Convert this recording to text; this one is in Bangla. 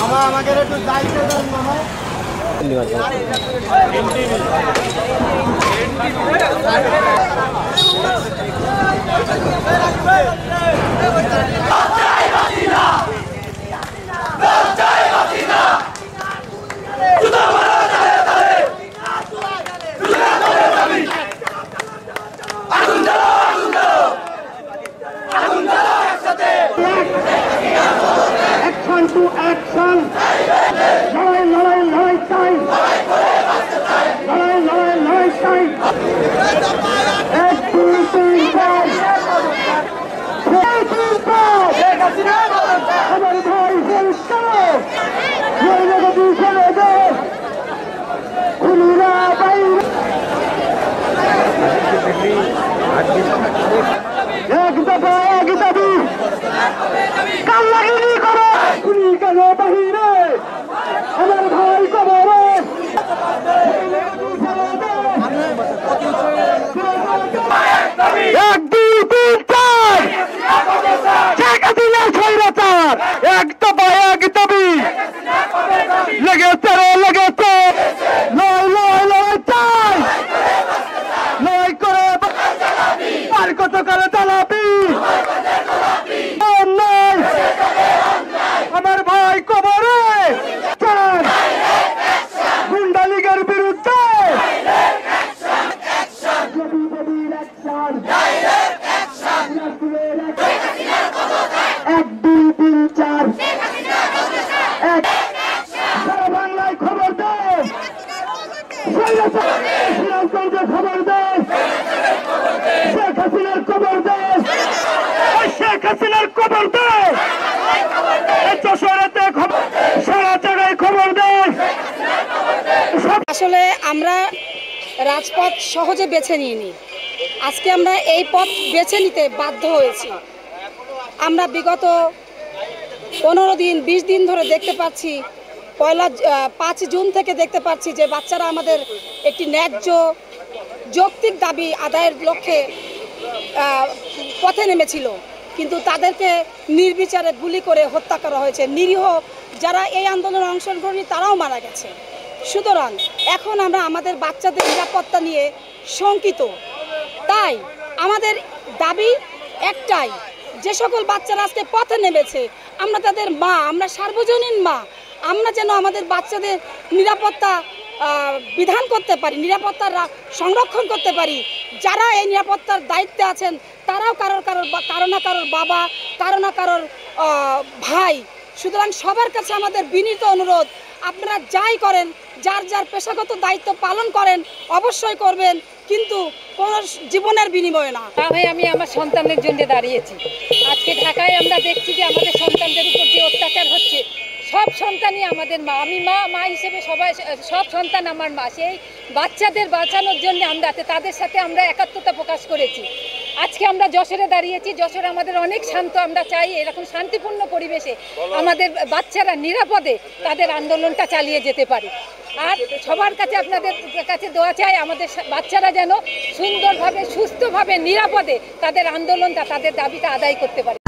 মামা আমাকে একটু দায়িত্ব দেন মামা। To action! লড়াই লড়াই লড়াই চাই, লড়াই লড়াই লড়াই চাই। এক দুই তিন চার, আমার ভাই খুলিরা বাইরে এক দফা এক দাবি কাল লাগিনি করো খুলি কেন বাহিরে আমার ভাই কবরে এক দুই তিন চার শেখ হাসিনা স্বৈরাচার এক দফা এক দাবি লেগেছে রে লেগেছে লড়াই লড়াই লড়াই চাই লড়াই করে আর কত করে চালাবি আমার ভাই কবরে গুন্ডা লীগের বিরুদ্ধে এক দুই তিন চার সারা বাংলায় খবর দেয় সিরাজগঞ্জে খবর দেয় শেখ হাসিনার খবর দেয় শেখ হাসিনার খবর দেয় যশোরেতে খবর সারা জায়গায় খবর দেয়। আসলে আমরা রাজপথ সহজে বেছে নিইনি, আজকে আমরা এই পথ বেছে নিতে বাধ্য হয়েছি। আমরা বিগত 15 দিন 20 দিন ধরে দেখতে পাচ্ছি, 5 জুন থেকে দেখতে পাচ্ছি যে বাচ্চারা আমাদের একটি ন্যায্য যৌক্তিক দাবি আদায়ের লক্ষ্যে পথে নেমেছিল, কিন্তু তাদেরকে নির্বিচারে গুলি করে হত্যা করা হয়েছে। নিরীহ যারা এই আন্দোলনে অংশগ্রহণ তারাও মারা গেছে। সুতরাং এখন আমরা আমাদের বাচ্চাদের নিরাপত্তা নিয়ে শঙ্কিত। তাই আমাদের দাবি একটাই, যে সকল বাচ্চারা আজকে পথে নেমেছে আমরা তাদের মা, আমরা সার্বজনীন মা, আমরা যেন আমাদের বাচ্চাদের নিরাপত্তা বিধান করতে পারি, নিরাপত্তার সংরক্ষণ করতে পারি। যারা এই নিরাপত্তার দায়িত্বে আছেন তারাও কারো না কারোর বাবা, কারো না কারোর ভাই। সুতরাং সবার কাছে আমাদের বিনীত অনুরোধ, আপনারা যাই করেন, যার যার পেশাগত দায়িত্ব পালন করেন, অবশ্যই করবেন, কিন্তু কোনো জীবনের বিনিময়ে না। ভাই আমি আমার সন্তানের জন্য দাঁড়িয়েছি। আজকে ঢাকায় আমরা দেখছি যে আমাদের সন্তানদের উপর যে অত্যাচার হচ্ছে, সব সন্তানই আমাদের মা। আমি মা হিসেবে সব সন্তান আমার মা। সেই বাচ্চাদের বাঁচানোর জন্য আমরা তাদের সাথে আমরা একাত্মতা প্রকাশ করেছি। আজকে আমরা যশোরে দাঁড়িয়েছি। যশোর আমাদের অনেক শান্ত, আমরা চাই এরকম শান্তিপূর্ণ পরিবেশে আমাদের বাচ্চারা নিরাপদে তাদের আন্দোলনটা চালিয়ে যেতে পারে। আর সবার কাছে আপনাদের কাছে দোয়া চাই, আমাদের বাচ্চারা যেন সুন্দরভাবে সুস্থভাবে নিরাপদে তাদের আন্দোলনটা, তাদের দাবিটা আদায় করতে পারে।